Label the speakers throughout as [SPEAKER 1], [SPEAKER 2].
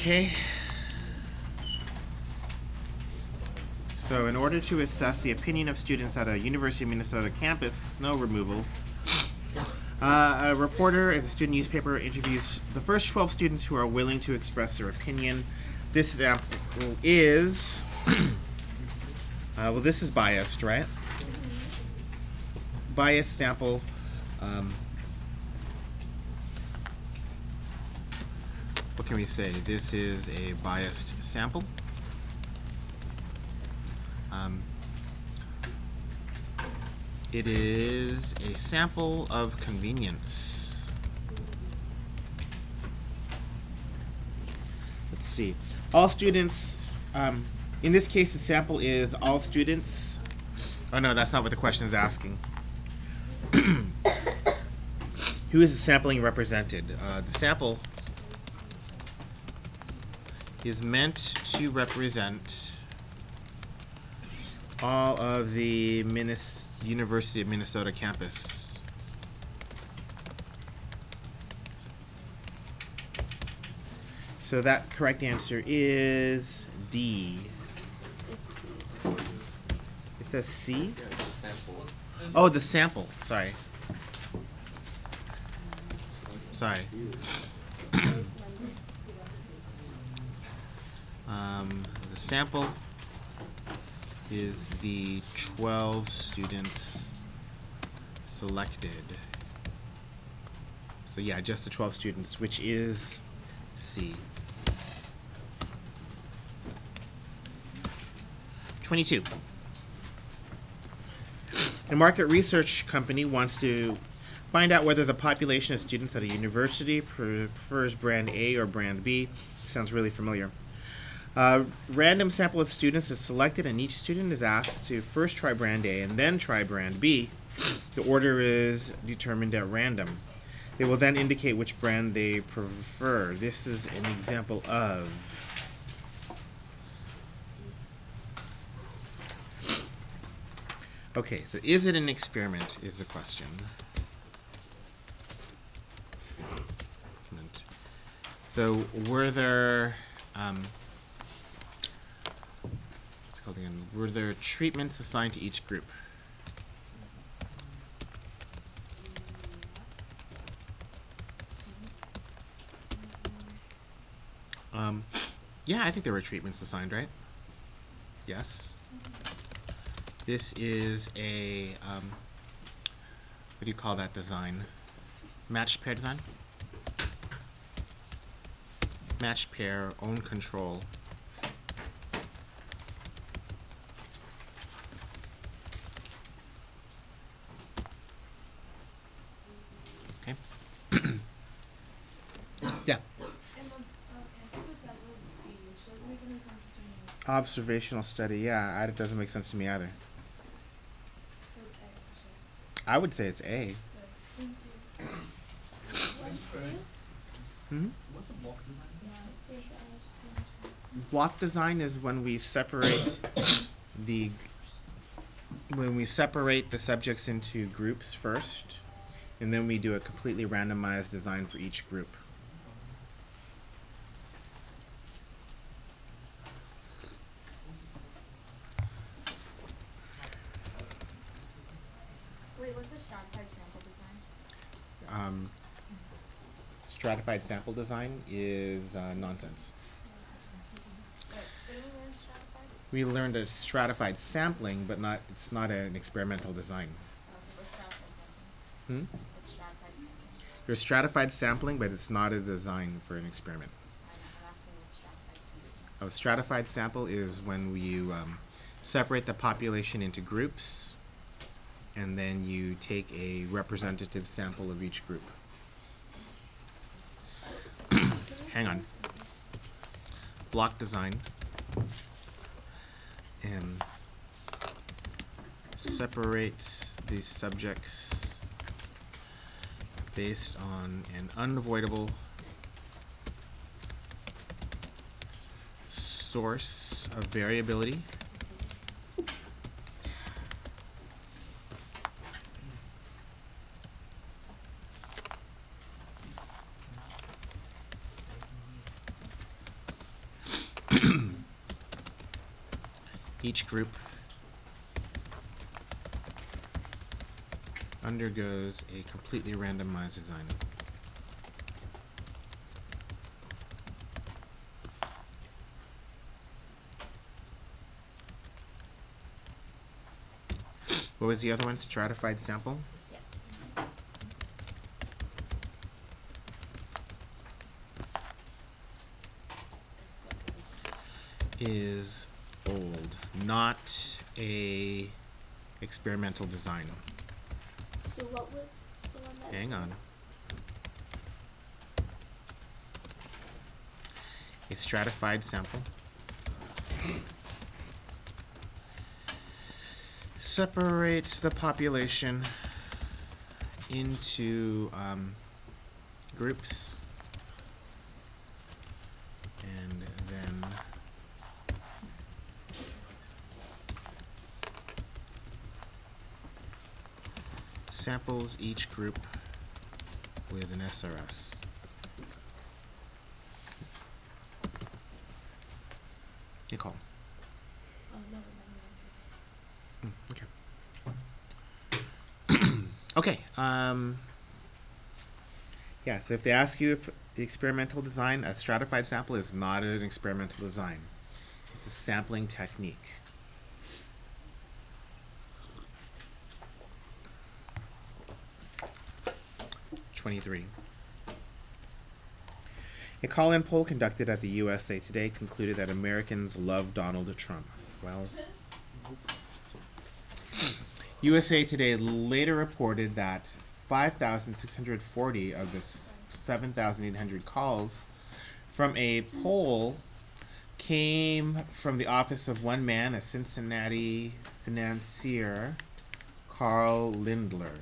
[SPEAKER 1] Okay. So in order to assess the opinion of students at a University of Minnesota campus snow removal, a reporter at a student newspaper interviews the first 12 students who are willing to express their opinion. This sample is, well, this is biased, right? Biased sample. What can we say? This is a biased sample. It is a sample of convenience. Let's see. All students, in this case the sample is all students. Oh no, that's not what the question is asking. Who is the sampling represented? The sample is meant to represent all of the University of Minnesota campus. So that correct answer is D. It says C? Oh, the sample. Sorry. Sorry. The sample is the 12 students selected. So yeah, just the 12 students, which is C. 22. A market research company wants to find out whether the population of students at a university prefers brand A or brand B. Sounds really familiar. A random sample of students is selected, and each student is asked to first try brand A and then try brand B. The order is determined at random. They will then indicate which brand they prefer. This is an example of. Okay, so is it an experiment is the question. So were there were there treatments assigned to each group? Yeah, I think there were treatments assigned, right? Yes. This is a, what do you call that design? Matched pair design? Matched pair, own control. Okay. Yeah. Observational study, yeah, it doesn't make sense to me either. I would say it's A.
[SPEAKER 2] What's a block design?
[SPEAKER 1] Block design is when we separate the subjects into groups first, and then we do a completely randomized design for each group.
[SPEAKER 3] Wait, what's a stratified sample design?
[SPEAKER 1] Stratified sample design is nonsense.
[SPEAKER 3] Didn't we learn stratified?
[SPEAKER 1] We learned a stratified sampling, but it's not an experimental design.
[SPEAKER 3] What's stratified sampling? What's stratified sampling?
[SPEAKER 1] There's stratified sampling, but it's not a design for an experiment.
[SPEAKER 3] I'm asking what's stratified sampling.
[SPEAKER 1] A stratified sample is when you separate the population into groups, and then you take a representative sample of each group. Hang on. Block design and separates the subjects based on an unavoidable source of variability. Each group undergoes a completely randomized design. What was the other one? Stratified sample?
[SPEAKER 3] Yes.
[SPEAKER 1] Is old, not a experimental design.
[SPEAKER 3] So what was the one that?
[SPEAKER 1] Hang on. A stratified sample separates the population into groups, and then samples each group with an SRS. Nicole.
[SPEAKER 3] Oh, no, no,
[SPEAKER 1] Okay. Okay. Yeah, so if they ask you if the experimental design, a stratified sample is not an experimental design. It's a sampling technique. #23. A call-in poll conducted at the USA Today concluded that Americans love Donald Trump. Well, USA Today later reported that 5,640 of the 7,800 calls from a poll came from the office of one man, a Cincinnati financier, Carl Lindner,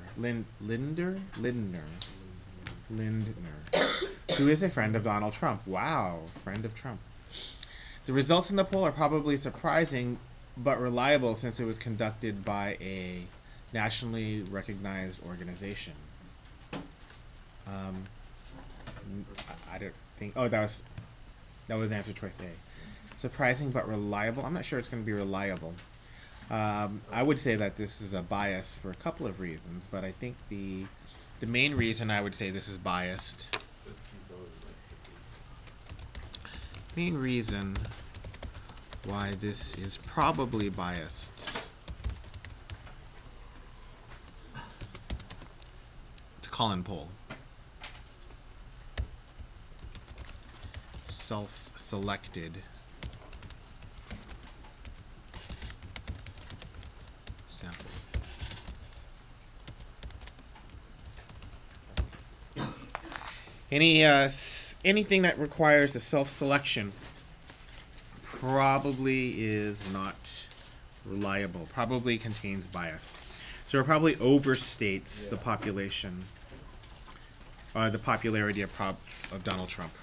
[SPEAKER 1] who is a friend of Donald Trump. Wow, friend of Trump. The results in the poll are probably surprising but reliable since it was conducted by a nationally recognized organization. I don't think. Oh, that was answer choice A. Surprising but reliable. I'm not sure it's going to be reliable. I would say that this is a bias for a couple of reasons, but I think the main reason I would say this is biased. Main reason why this is probably biased. It's a call-in poll. Self-selected sample. Anything that requires the self-selection probably is not reliable. Probably contains bias. So it probably overstates the population, the popularity of Donald Trump.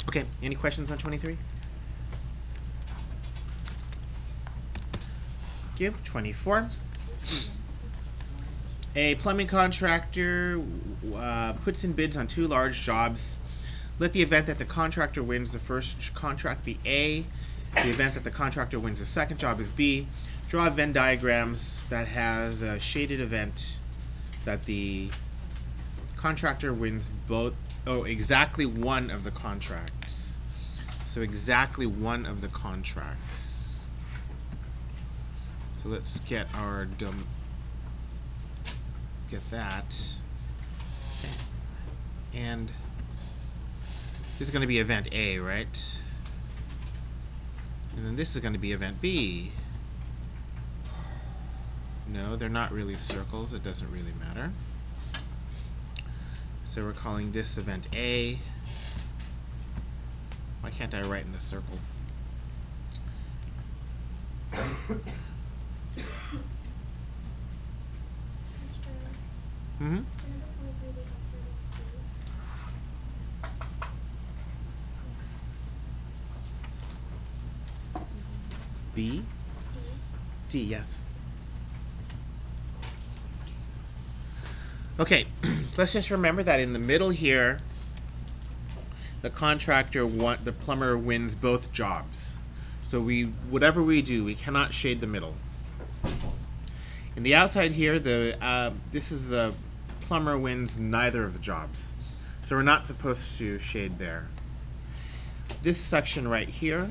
[SPEAKER 1] Okay, any questions on 23? Thank you. 24. A plumbing contractor puts in bids on 2 large jobs. Let the event that the contractor wins the first contract be A. The event that the contractor wins the second job is B. Draw Venn diagrams that has a shaded event that the contractor wins both. Oh, exactly one of the contracts. So exactly one of the contracts. So let's get our get that. Okay. And this is going to be event A, right? And then this is going to be event B. No, they're not really circles. It doesn't really matter. So we're calling this event A. Why can't I write in a circle? Mm-hmm.
[SPEAKER 3] Another probably the answer is
[SPEAKER 1] B.
[SPEAKER 3] D.
[SPEAKER 1] D, yes. Okay, let's just remember that in the middle here, the the plumber wins both jobs. So whatever we do, we cannot shade the middle. In the outside here, this is a plumber wins neither of the jobs. So we're not supposed to shade there. This section right here,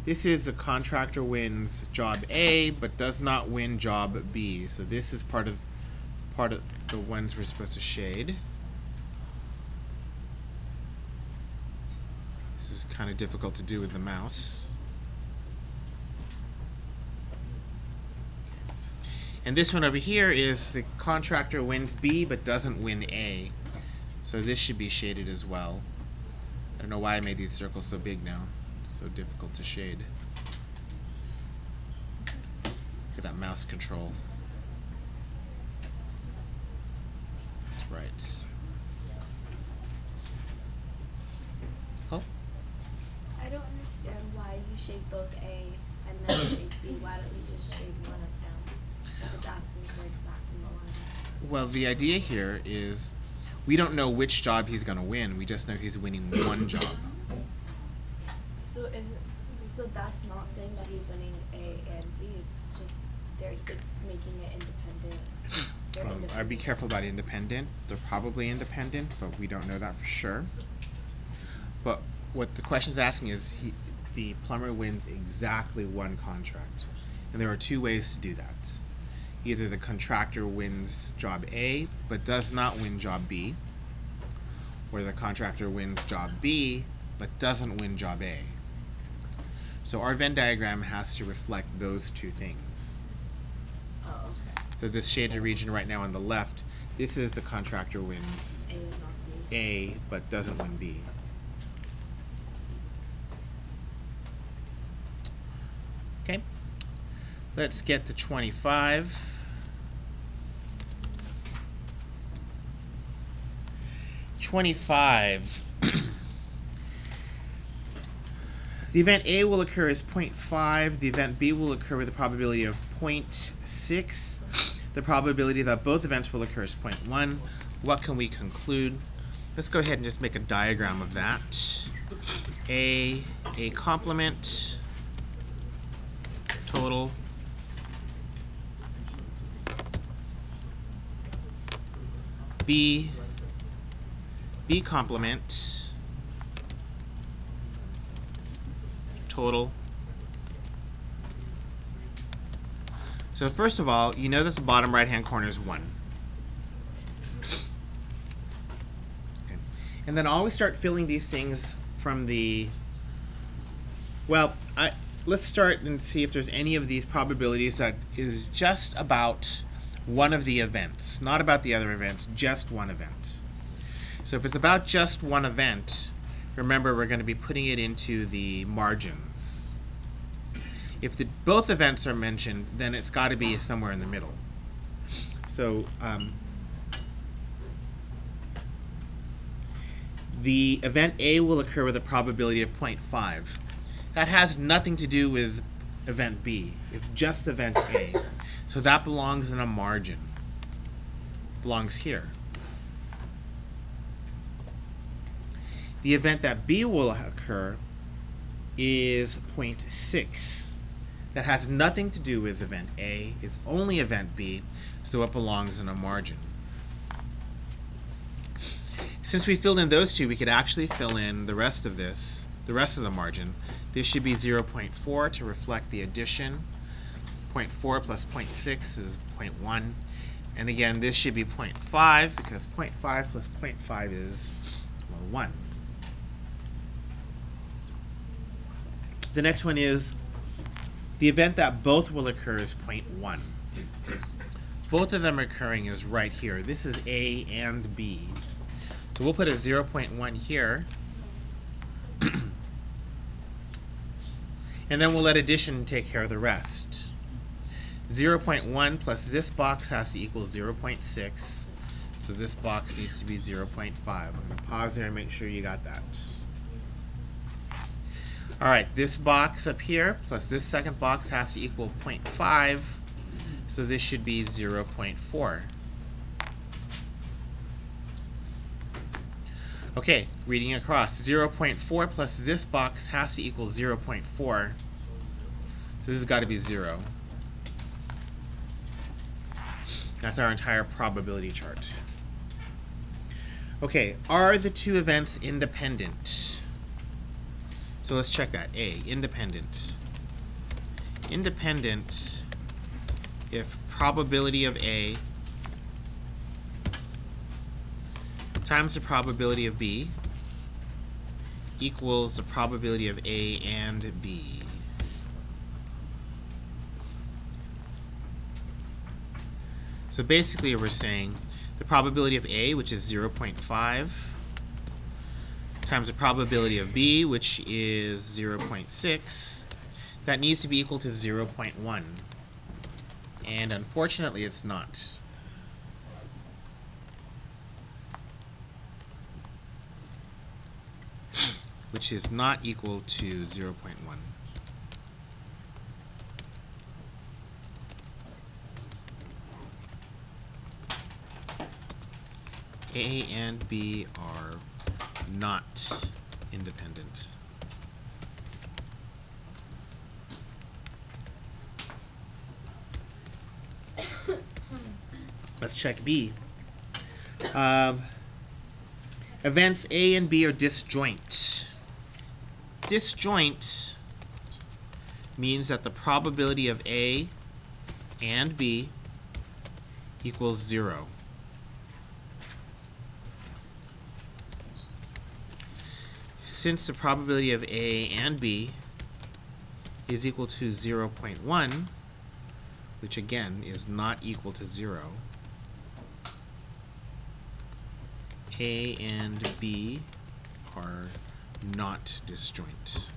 [SPEAKER 1] this is a contractor wins job A, but does not win job B. So this is part of the ones we're supposed to shade. This is kind of difficult to do with the mouse. And this one over here is the contractor wins B but doesn't win A. So this should be shaded as well. I don't know why I made these circles so big now. It's so difficult to shade. Look at that mouse control. That's right. Oh.
[SPEAKER 3] I don't understand why you shade both A and then shade B. Why don't you just shade one of them? If it's asking for exactly one.
[SPEAKER 1] Well, the idea here is we don't know which job he's going to win. We just know he's winning one job.
[SPEAKER 3] So that's not saying that he's winning A and B. It's just it's making it independent. They're independent.
[SPEAKER 1] I'd be careful about independent. They're probably independent, but we don't know that for sure. But what the question's asking is the plumber wins exactly one contract. And there are two ways to do that. Either the contractor wins job A but does not win job B, or the contractor wins job B but doesn't win job A. So our Venn diagram has to reflect those two things.
[SPEAKER 3] Oh, okay.
[SPEAKER 1] So this shaded region right now on the left, this is the contractor wins
[SPEAKER 3] A, not B.
[SPEAKER 1] A but doesn't win B. Okay, let's get to 25. 25. The event A will occur as 0.5. The event B will occur with a probability of 0.6. The probability that both events will occur is 0.1. What can we conclude? Let's go ahead and just make a diagram of that. A complement, total, B complement, total. So first of all, you know that the bottom right-hand corner is 1. Okay. And then always start filling these things from the, well, let's start and see if there's any of these probabilities that is just about one of the events, not about the other event, just one event. So if it's about just one event, remember we're going to be putting it into the margins. If both events are mentioned, then it's got to be somewhere in the middle. So the event A will occur with a probability of 0.5. That has nothing to do with event B. It's just event A. So that belongs in a margin. Belongs here. The event that B will occur is 0.6. That has nothing to do with event A. It's only event B, so it belongs in a margin. Since we filled in those two, we could actually fill in the rest of this, the rest of the margin. This should be 0.4 to reflect the addition. 0.4 plus 0.6 is 0.1. And again, this should be 0.5 because 0.5 plus 0.5 is, well, 1. The next one is the event that both will occur is 0.1. Both of them occurring is right here. This is A and B. So we'll put a 0.1 here. And then we'll let addition take care of the rest. 0.1 plus this box has to equal 0.6. So this box needs to be 0.5. I'm going to pause there and make sure you got that. All right, this box up here plus this second box has to equal 0.5. So this should be 0.4. Okay, reading across. 0.4 plus this box has to equal 0.4. So this has got to be 0. That's our entire probability chart. Okay, are the two events independent? So let's check that. A, independent. Independent if probability of A times the probability of B equals the probability of A and B. So basically we're saying the probability of A, which is 0.5, times the probability of B, which is 0.6, that needs to be equal to 0.1. And unfortunately it's not. Which is not equal to 0.1. A and B are not independent. Let's check B. Events A and B are disjoint. Disjoint means that the probability of A and B equals 0. Since the probability of A and B is equal to 0.1, which again is not equal to 0, A and B are not disjoint.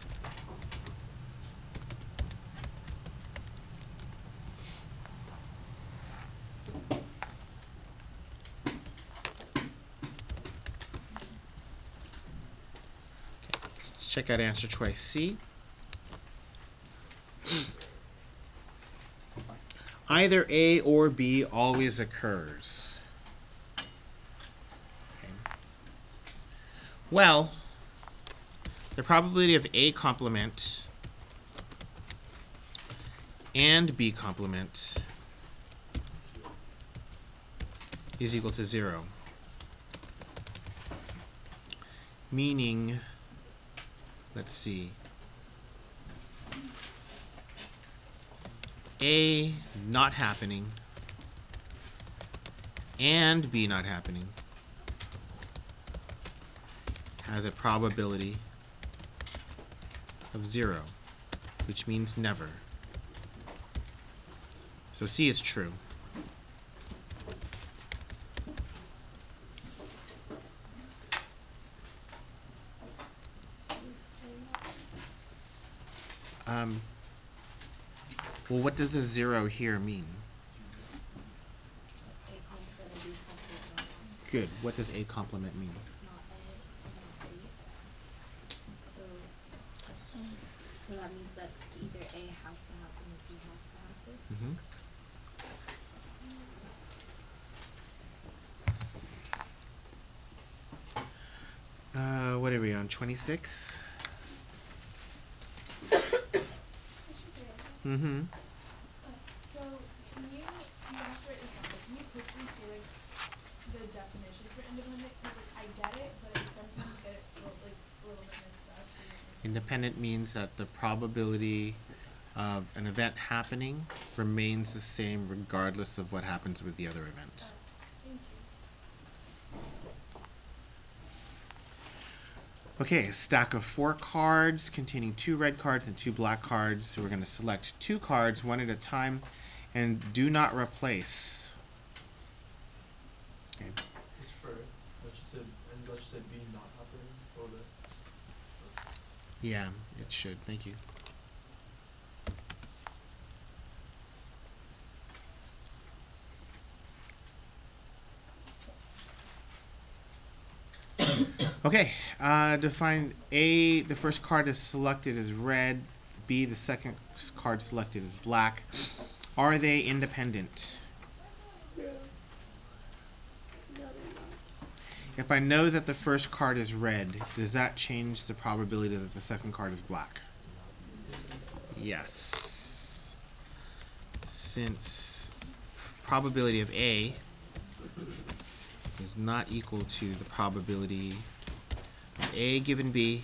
[SPEAKER 1] Check out answer choice C. Either A or B always occurs. Okay. Well, the probability of A complement and B complement is equal to 0. Meaning, let's see, A not happening and B not happening has a probability of 0, which means never. So C is true. Well, what does the 0 here mean?
[SPEAKER 3] A complement and B complement.
[SPEAKER 1] Good. What does A complement mean?
[SPEAKER 3] Not A, not B. So that means that either A has to happen or B has to happen.
[SPEAKER 1] What are we on? 26? Mm-hmm.
[SPEAKER 2] So, can you have to write this down, but can you quickly say, like, the definition for independent? Because, like, I get it, but I sometimes get it, a little bit mixed up.
[SPEAKER 1] Independent means that the probability of an event happening remains the same regardless of what happens with the other event.
[SPEAKER 2] Thank you.
[SPEAKER 1] Okay, a stack of 4 cards containing 2 red cards and 2 black cards. So we're going to select 2 cards one at a time and do not replace. Okay.
[SPEAKER 4] It's fair. That should say B not happening or the.
[SPEAKER 1] Yeah, it should. Thank you. Okay, define A, the first card is selected as red, B, the second card selected is black. Are they independent?
[SPEAKER 3] No. No, they're not.
[SPEAKER 1] If I know that the first card is red, does that change the probability that the second card is black? Yes. Since probability of A is not equal to the probability of A given B,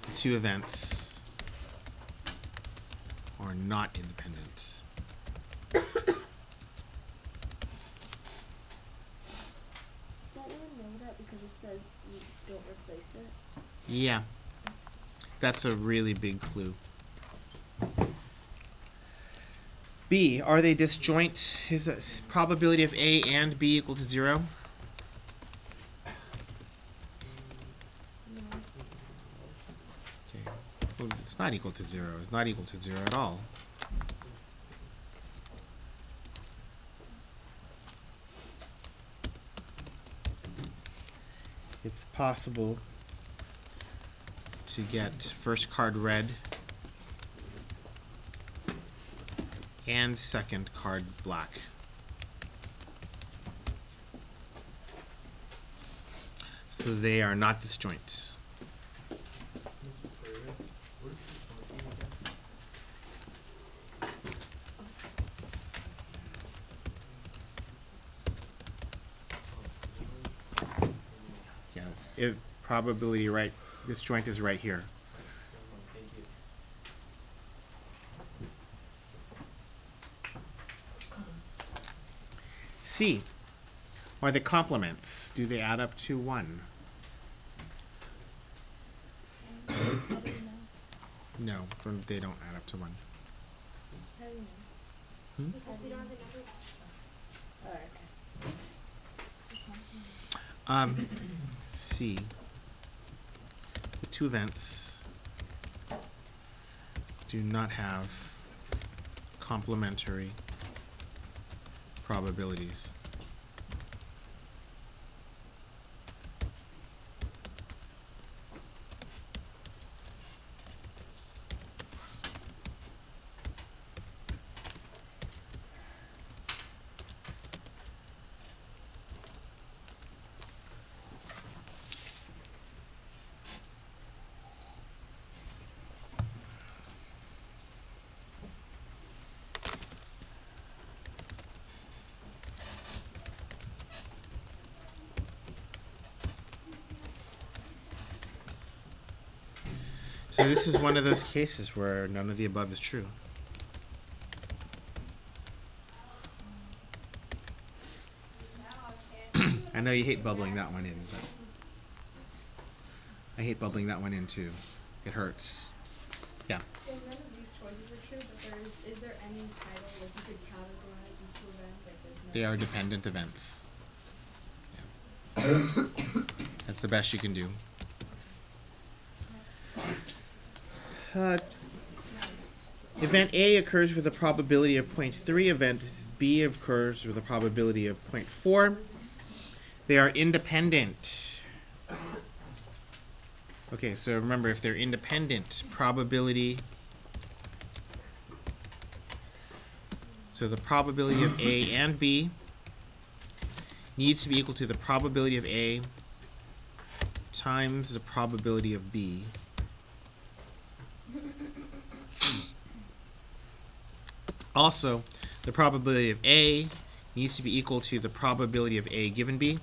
[SPEAKER 1] the two events are not independent.
[SPEAKER 3] Don't we know that because it says you don't replace it?
[SPEAKER 1] Yeah, that's a really big clue. B, are they disjoint? Is the probability of A and B equal to 0?
[SPEAKER 3] No.
[SPEAKER 1] Okay. Well, it's not equal to 0. It's not equal to 0 at all. It's possible to get first card red and second card black. So they are not disjoint.
[SPEAKER 4] Mr. Pereira, what is the disjoint again?
[SPEAKER 1] Yeah, if probability right, disjoint is right here.
[SPEAKER 4] Thank you.
[SPEAKER 1] C, are they complements? Do they add up to 1?
[SPEAKER 3] How do you know?
[SPEAKER 1] No, they don't add up to 1.
[SPEAKER 3] How do you know?
[SPEAKER 1] Hmm?
[SPEAKER 3] Because we don't have the number. Oh, okay.
[SPEAKER 1] C, the two events do not have complementary probabilities. So this is one of those cases where none of the above is true. I know you hate bubbling that one in, but I hate bubbling that one in too. It hurts. Yeah.
[SPEAKER 2] So none of these choices are true, but is there any title like you could categorize these two events? Like there's no.
[SPEAKER 1] They are dependent events. Yeah. That's the best you can do. Event A occurs with a probability of 0.3. Event B occurs with a probability of 0.4. They are independent. Okay, so remember, if they're independent, probability. So the probability of A and B needs to be equal to the probability of A times the probability of B. Also, the probability of A needs to be equal to the probability of A given B.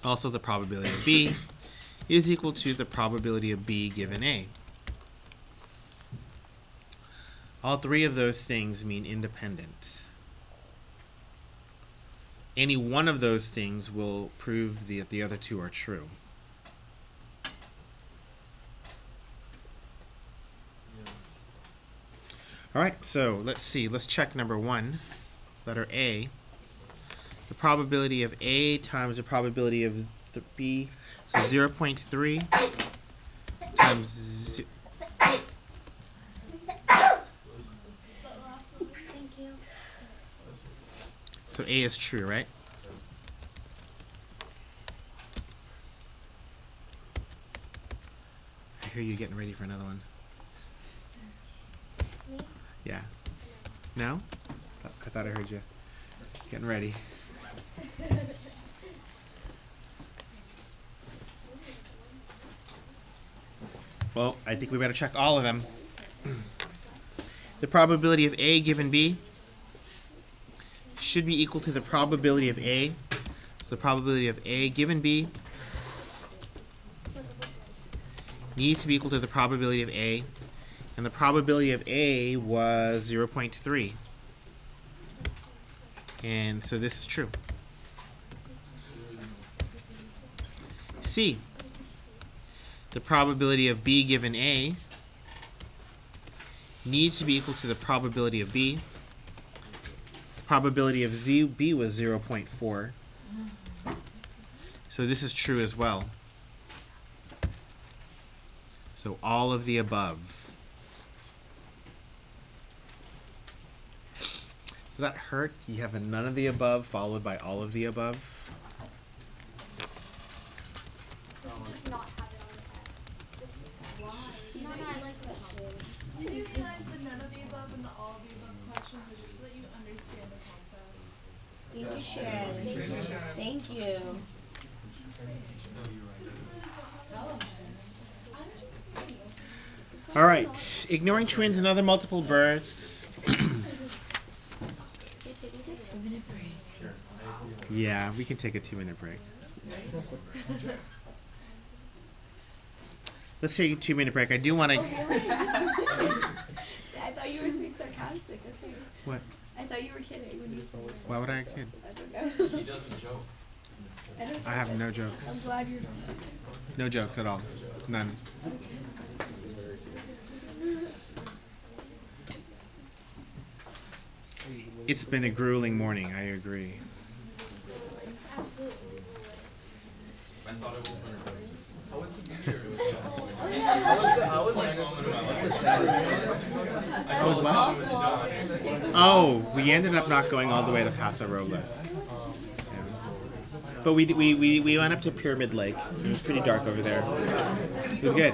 [SPEAKER 1] Also, the probability of B is equal to the probability of B given A. All three of those things mean independent. Any one of those things will prove that the other two are true. All right, so let's see. Let's check number 1, letter A. The probability of A times the probability of the B, so 0.3 times So A is true, right? I hear you getting ready for another one.
[SPEAKER 3] Me?
[SPEAKER 1] Yeah. No? I thought I heard you getting ready. Well, I think we better check all of them. The probability of A given B should be equal to the probability of A. So the probability of A given B needs to be equal to the probability of A. And the probability of A was 0.3. And so this is true. C. The probability of B given A needs to be equal to the probability of B. The probability of B was 0.4. So this is true as well. So all of the above. Does that hurt? You have a none of the above followed by all of the above?
[SPEAKER 3] Just not have it on the text. Just why? These are not like questions.
[SPEAKER 2] Did you realize the none of the above and the all of the above questions are just so that you understand the concept?
[SPEAKER 3] Thank you, Sharon. Thank you.
[SPEAKER 1] All right. Ignoring twins and other multiple births.
[SPEAKER 3] You're taking a 2-minute break.
[SPEAKER 1] Yeah, we can take a 2-minute break. Let's take a 2-minute break. I do want to.
[SPEAKER 3] I thought you were being sarcastic. Okay.
[SPEAKER 1] What?
[SPEAKER 3] I thought you were kidding when you said that.
[SPEAKER 1] Why would I kid?
[SPEAKER 3] I don't know.
[SPEAKER 4] He doesn't joke.
[SPEAKER 1] I have no jokes.
[SPEAKER 3] I'm glad you're.
[SPEAKER 1] No jokes at all. None. It's been a grueling morning, I agree.
[SPEAKER 4] I thought it was How was the year?
[SPEAKER 1] How was what? Oh, we ended up not going all the way to Paso Robles. But we went up to Pyramid Lake. It was pretty dark over there. It was good.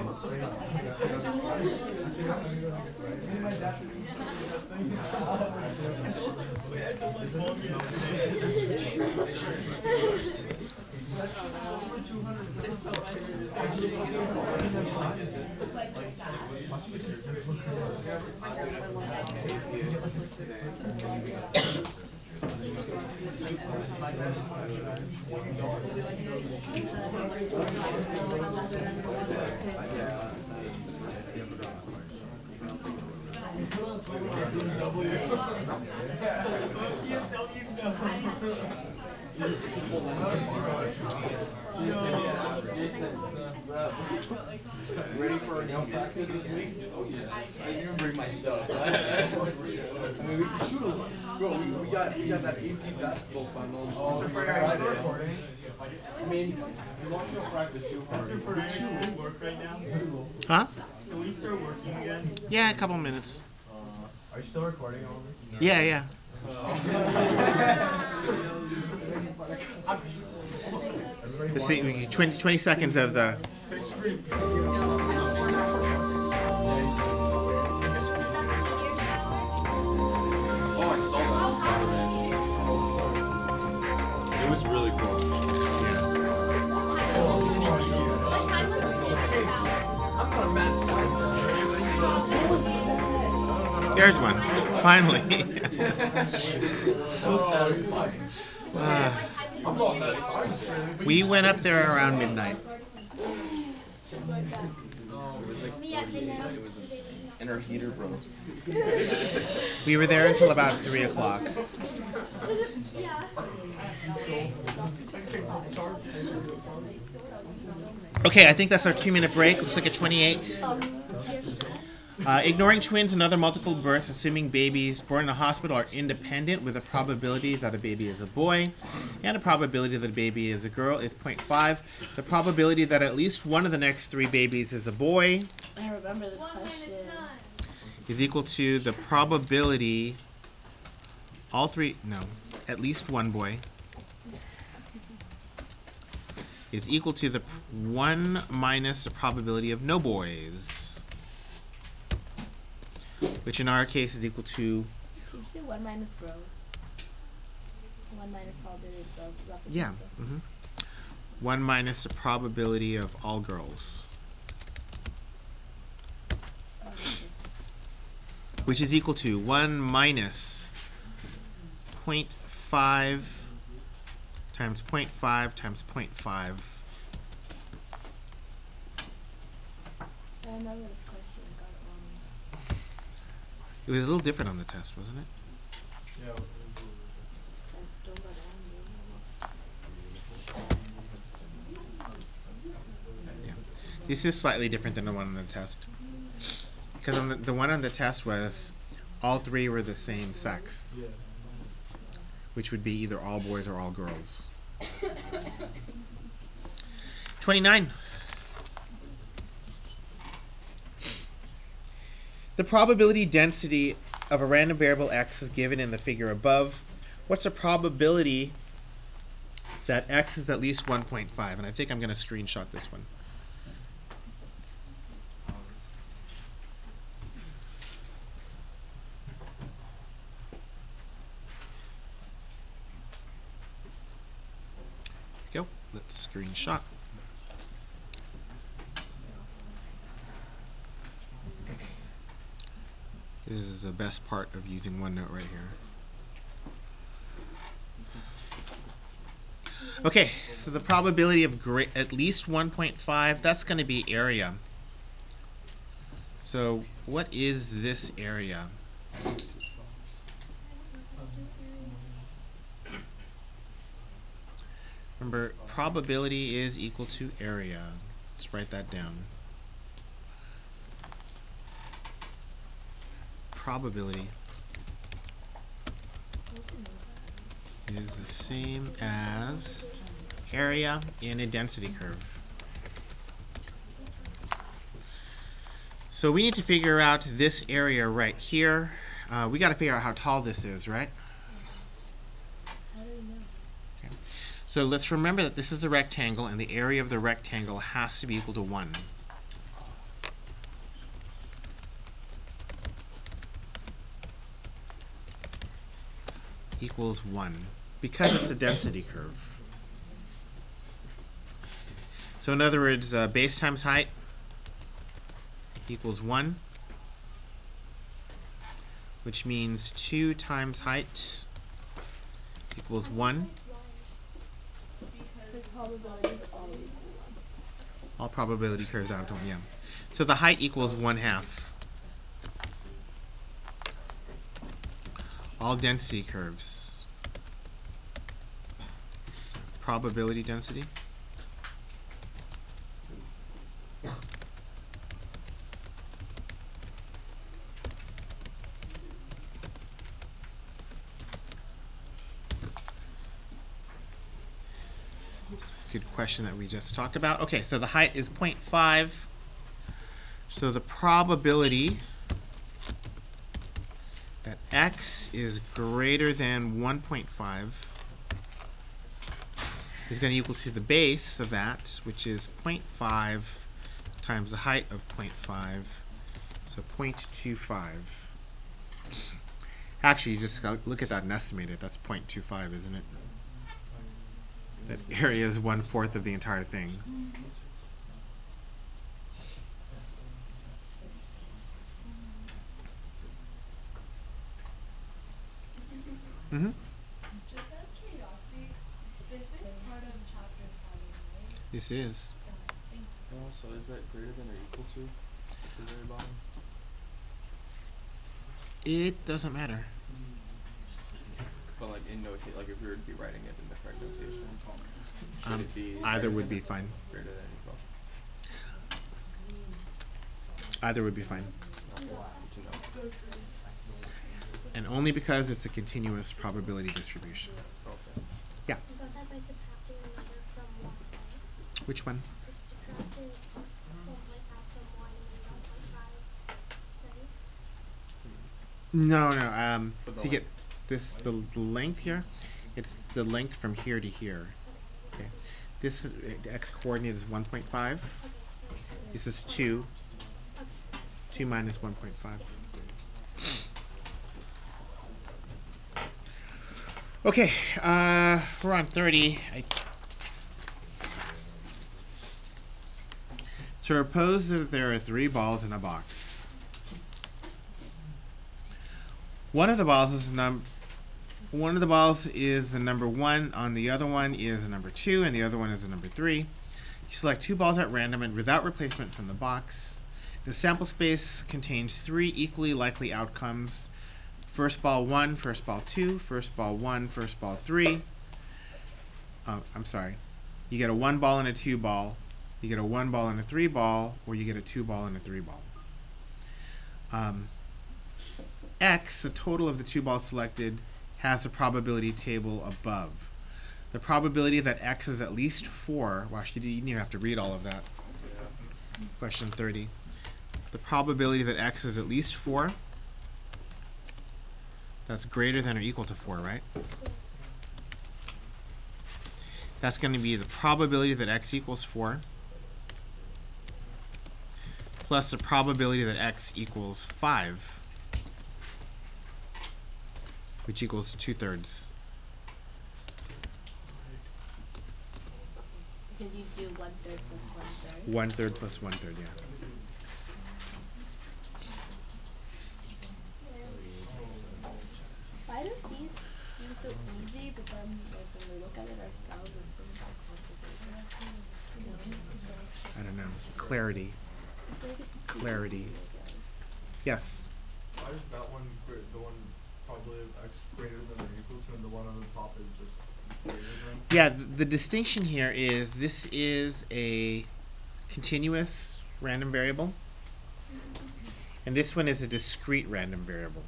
[SPEAKER 4] Ready for a nail practice this week? Oh yes. I didn't bring my stuff. I mean, we can shoot a bro. We got that AP basketball final. Oh, Friday. I mean, you want to practice too hard.
[SPEAKER 5] For work right now?
[SPEAKER 1] Huh?
[SPEAKER 5] Can we start working again?
[SPEAKER 1] Yeah, a couple minutes.
[SPEAKER 5] Are you still recording all this?
[SPEAKER 1] Yeah, yeah. Let's see, 20 seconds of the...
[SPEAKER 4] Oh, I saw that. It was really cool.
[SPEAKER 3] What time was the
[SPEAKER 4] I'm not mad science.
[SPEAKER 1] There's one. Finally.
[SPEAKER 4] So satisfying. I'm not mad science.
[SPEAKER 1] We went up there around midnight.
[SPEAKER 4] And our heater broke.
[SPEAKER 1] We were there until about 3 o'clock. Okay, I think that's our 2-minute break. Let's look at 28. Ignoring twins and other multiple births, assuming babies born in a hospital are independent with a probability that a baby is a boy and a probability that a baby is a girl is 0.5. The probability that at least one of the next 3 babies is a boy
[SPEAKER 3] I remember this question.
[SPEAKER 1] is equal to the probability at least one boy is equal to the 1 minus the probability of no boys, which in our case is equal to,
[SPEAKER 3] Can you say 1 minus girls? 1 minus probability of girls. Is that the
[SPEAKER 1] yeah,
[SPEAKER 3] same thing?
[SPEAKER 1] 1 minus the probability of all girls, which is equal to 1 minus 0.5 times 0.5 times 0.5.
[SPEAKER 3] I remember this question. I got it wrong.
[SPEAKER 1] It was a little different on the test, wasn't it?
[SPEAKER 4] Yeah.
[SPEAKER 3] I still got it wrong.
[SPEAKER 1] Yeah. This is slightly different than the one on the test. Because on the one on the test was all three were the same sex, which would be either all boys or all girls. 29. The probability density of a random variable x is given in the figure above. What's the probability that x is at least 1.5? And I think I'm going to screenshot this one. There we go. Let's screenshot. This is the best part of using OneNote right here. Okay, so the probability of at least 1.5, that's going to be area. So what is this area? Remember, probability is equal to area. Let's write that down. Probability is the same as area in a density curve. So we need to figure out this area right here. We got to figure out how tall this is, right?
[SPEAKER 3] How do you know?
[SPEAKER 1] Okay. So let's remember that this is a rectangle, and the area of the rectangle has to be equal to 1. Equals 1, because it's a density curve. So in other words, base times height equals 1, which means 2 times height equals 1.
[SPEAKER 3] Because probability is all equal 1.
[SPEAKER 1] All probability curves out to 1, yeah. So the height equals 1/2. All density curves. Probability density. Good question that we just talked about. Okay, so the height is 0.5. So the probability that x is greater than 1.5 is going to equal to the base of that, which is 0.5 times the height of 0.5, so 0.25. Actually, you just look at that and estimate it. That's 0.25, isn't it? That area is 1/4 of the entire thing. Mm-hmm.
[SPEAKER 2] Just out of curiosity, this is part of chapter 7, right?
[SPEAKER 1] This is.
[SPEAKER 2] Thank you.
[SPEAKER 5] Oh, so is that greater than or equal to the very bottom?
[SPEAKER 1] It doesn't matter.
[SPEAKER 5] But like in notation, like if we were to be writing it in the correct notation, should it be
[SPEAKER 1] Either
[SPEAKER 5] greater
[SPEAKER 1] would
[SPEAKER 5] than
[SPEAKER 1] be
[SPEAKER 5] or
[SPEAKER 1] fine.
[SPEAKER 5] Greater than equal.
[SPEAKER 1] Either would be fine.
[SPEAKER 5] Good to know.
[SPEAKER 1] And only because it's a continuous probability distribution.
[SPEAKER 5] Okay.
[SPEAKER 1] Yeah.
[SPEAKER 6] You got that by subtracting the number from 1, right?
[SPEAKER 1] Which one?
[SPEAKER 6] Just subtracting 1.5 from 1 and then 1.5, right?
[SPEAKER 1] No, no.
[SPEAKER 5] But the
[SPEAKER 1] To get the length here, it's the length from here to here. Okay, this is, the x coordinate is 1.5. This is 2. 2 minus 1.5. Okay, we're on 30. So suppose that there are 3 balls in a box. One of the balls is the number 1, on the other one is the number 2, and the other one is the number 3. You select 2 balls at random and without replacement from the box. The sample space contains 3 equally likely outcomes. First ball 1, first ball 2, first ball 1, first ball 3. I'm sorry. You get a 1 ball and a 2 ball. You get a 1 ball and a 3 ball, or you get a 2 ball and a 3 ball. X, the total of the 2 balls selected, has the probability table above. The probability that X is at least 4, well, you didn't even have to read all of that. Question 30. The probability that X is at least 4, that's greater than or equal to 4, right? That's going to be the probability that X equals 4 plus the probability that X equals 5, which equals 2/3.
[SPEAKER 3] Because you do 1/3 plus 1/3.
[SPEAKER 1] 1/3 plus 1/3, yeah.
[SPEAKER 3] Why do these seem so easy, but then like when we look at it ourselves, it seems so complicated? You know?
[SPEAKER 1] I don't know. Clarity.
[SPEAKER 3] I feel like it's too
[SPEAKER 1] Clarity.
[SPEAKER 3] easy, I guess.
[SPEAKER 1] Yes.
[SPEAKER 4] Why is that one the one probably x greater than or equal to, and the one on the top is just greater than?
[SPEAKER 1] Yeah, the distinction here is this is a continuous random variable, and this one is a discrete random variable.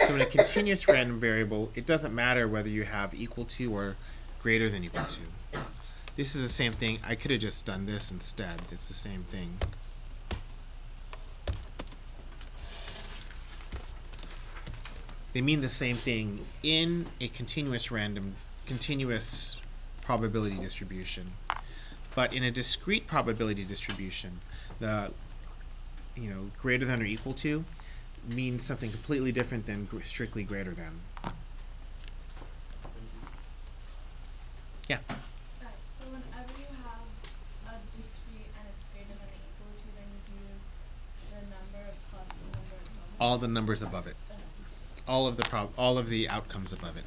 [SPEAKER 1] So in a continuous random variable, it doesn't matter whether you have equal to or greater than equal to. This is the same thing. I could have just done this instead. It's the same thing. They mean the same thing in a continuous probability distribution. But in a discrete probability distribution, the greater than or equal to means something completely different than strictly greater than. Yeah.
[SPEAKER 2] Alright, so whenever you have a discrete and it's greater than or equal to, then you do the number plus the number above.
[SPEAKER 1] All the numbers above it. All of the outcomes above it.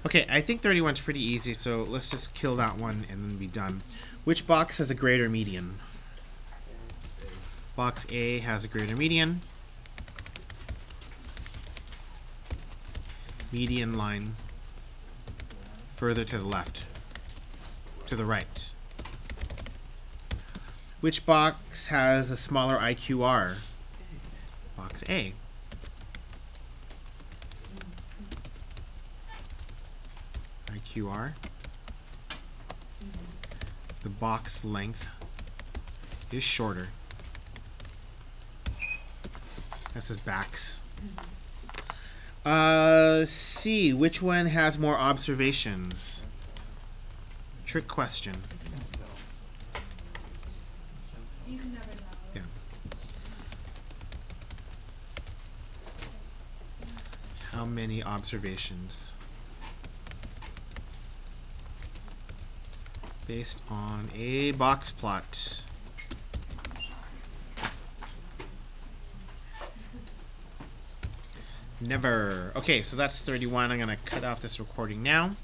[SPEAKER 1] Okay, I think 31's pretty easy, so let's just kill that one and then be done. Which box has a greater median? Box A has a greater median. Median line further to the left, to the right. Which box has a smaller IQR? Box A. IQR. The box length is shorter. This is backs. C. Which one has more observations? Trick question.
[SPEAKER 2] You can never know.
[SPEAKER 1] Yeah. How many observations? Based on a box plot. Never. Okay, so that's 31. I'm going to cut off this recording now.